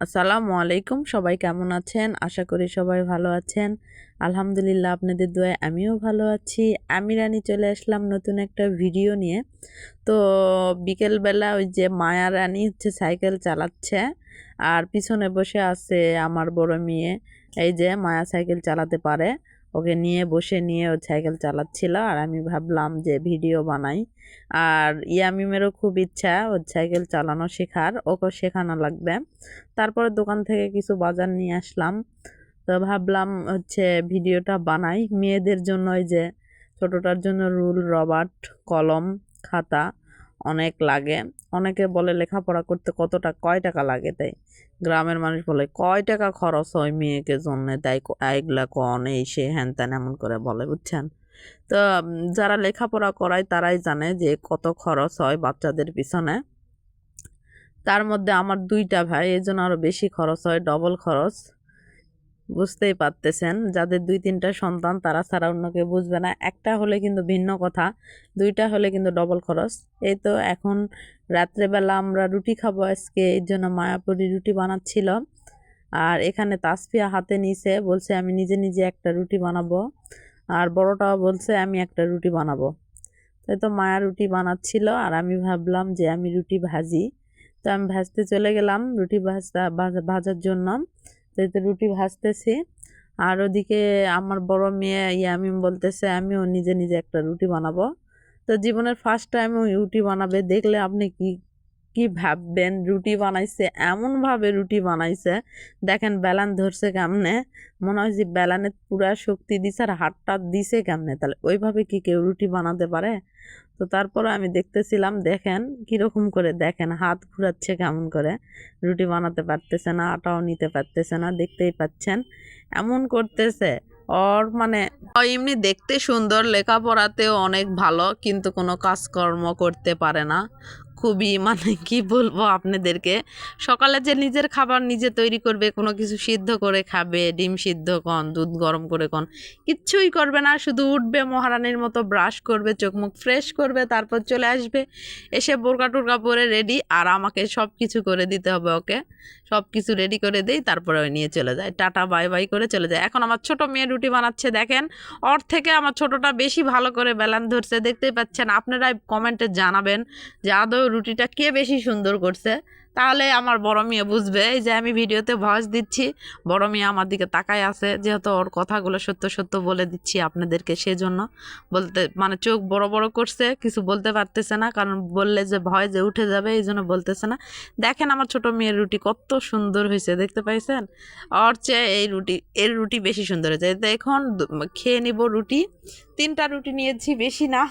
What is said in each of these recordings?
আসসালামু আলাইকুম। সবাই কেমন আছেন? আশা করি সবাই ভালো আছেন। আলহামদুলিল্লাহ আপনাদের দোয়ায় আমিও ভালো আছি। আমি রানী চলে আসলাম নতুন একটা ভিডিও নিয়ে। তো বিকেলবেলা ওই যে মায়া রানী হচ্ছে সাইকেল চালাচ্ছে আর পিছনে বসে আছে আমার বড় মেয়ে। এই যে মায়া সাইকেল চালাতে পারে, ওকে নিয়ে বসে নিয়ে ও সাইকেল চালাচ্ছিল আর আমি ভাবলাম যে ভিডিও বানাই। আর ইয়ামিমেরও খুব ইচ্ছা ওর সাইকেল চালানো শেখার, ওকে শেখানো লাগবে। তারপরে দোকান থেকে কিছু বাজার নিয়ে আসলাম। তো ভাবলাম হচ্ছে ভিডিওটা বানাই মেয়েদের জন্য। ওই যে ছোটটার জন্য রুল, রবার্ট, কলম, খাতা অনেক লাগে। অনেকে বলে লেখাপড়া করতে কয় টাকা লাগে, তাই গ্রামের মানুষ বলে কয় টাকা খরচ হয় মেয়েকে জন্য, তাই এগুলা কন এই সে হ্যান ত্যান এমন করে বলে, বুঝছেন? তো যারা লেখাপড়া করায় তারাই জানে যে কত খরচ হয় বাচ্চাদের পিছনে। তার মধ্যে আমার দুইটা ভাই, এই জন্য আরও বেশি খরচ হয়, ডবল খরচ। বুঝতেই পারতেছেন, যাদের 2-3টা সন্তান তারা ছাড়া অন্য কেউ বুঝবে না। একটা হলে কিন্তু ভিন্ন কথা, দুইটা হলে কিন্তু ডবল খরচ। এই তো এখন রাত্রেবেলা আমরা রুটি খাবো আজকে, এই জন্য মায়াপুরি রুটি বানাচ্ছিল। আর এখানে তাসফিয়া হাতে নিছে, বলছে আমি নিজে নিজে একটা রুটি বানাবো। আর বড়টাও বলছে আমি একটা রুটি বানাবো। তাই তো মায়া রুটি বানাচ্ছিল আর আমি ভাবলাম যে আমি রুটি ভাজি। তো আমি ভাজতে চলে গেলাম রুটি ভাজার জন্য। তাই তো রুটি ভাজতেছি আর ওদিকে আমার বড় মেয়ে ইয়ামিম বলতেছে আমিও নিজে নিজে একটা রুটি বানাবো। তো জীবনের ফার্স্ট টাইম রুটি বানাবে, দেখলে আপনি কি কি ভাববেন? রুটি বানাইছে, এমনভাবে রুটি বানাইছে, দেখেন বেলান ধরছে কেমনে, মনে হয় যে বেলানে পুরা শক্তি দিছে আর হাতটা দিছে কেমনে, তাহলে ওইভাবে কি কেউ রুটি বানাতে পারে? তো তারপরে আমি দেখতেছিলাম, দেখেন কিরকম করে, দেখেন হাত ঘুরাচ্ছে কেমন করে, রুটি বানাতে পারতেছে না, আটাও নিতে পারতেছে না, দেখতেই পাচ্ছেন এমন করতেছে। ওর মানে ও এমনি দেখতে সুন্দর, লেখাপড়াতেও অনেক ভালো, কিন্তু কোনো কাজকর্ম করতে পারে না। খুবই মানে কি বলবো আপনাদেরকে, সকালে যে নিজের খাবার নিজে তৈরি করবে, কোনো কিছু সিদ্ধ করে খাবে, ডিম সিদ্ধ কন, দুধ গরম করে কন, কিচ্ছুই করবে না। শুধু উঠবে মহারানীর মতো, ব্রাশ করবে, চোখ মুখ ফ্রেশ করবে, তারপর চলে আসবে, এসে বোরকা টোরকা পরে রেডি, আর আমাকে সব কিছু করে দিতে হবে ওকে। সব কিছু রেডি করে দেই, তারপরে ওই নিয়ে চলে যায়, টাটা বাই বাই করে চলে যায়। এখন আমার ছোট মেয়ে রুটি বানাচ্ছে, দেখেন ওর থেকে আমার ছোটটা বেশি ভালো করে বেলান ধরছে, দেখতেই পাচ্ছেন। আপনারাই কমেন্টে জানাবেন যে আদৌ রুটিটা কে বেশি সুন্দর করছে, তাহলে আমার বড় মেয়ে বুঝবে। এই যে আমি ভিডিওতে ভয়েস দিচ্ছি, বড় মেয়ে আমার দিকে তাকায় আছে, যেহেতু ওর কথাগুলো সত্য সত্য বলে দিচ্ছি আপনাদেরকে, সেজন্য বলতে মানে চোখ বড় বড় করছে, কিছু বলতে পারতেছে না, কারণ বললে যে ভয় যে উঠে যাবে, এই জন্য বলতেছে না। দেখেন আমার ছোট মেয়ের রুটি কত সুন্দর হয়েছে, দেখতে পাইছেন? ওর চেয়ে এর রুটি বেশি সুন্দর হয়েছে। এখন খেয়ে নিব রুটি। 3টা রুটি নিয়েছি, বেশি না,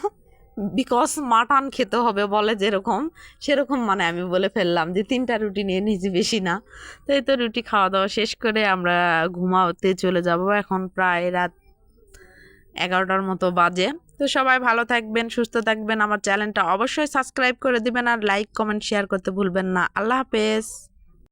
বিকজ মাটন খেতে হবে বলে যেরকম, সেরকম মানে আমি বলে ফেললাম যে 3টা রুটি নিয়ে নিয়েছি, বেশি না। তো এই তো রুটি খাওয়া দাওয়া শেষ করে আমরা ঘুমাতে চলে যাব। এখন প্রায় রাত 11টার মতো বাজে। তো সবাই ভালো থাকবেন, সুস্থ থাকবেন, আমার চ্যানেলটা অবশ্যই সাবস্ক্রাইব করে দিবেন আর লাইক কমেন্ট শেয়ার করতে ভুলবেন না। আল্লাহ হাফেজ।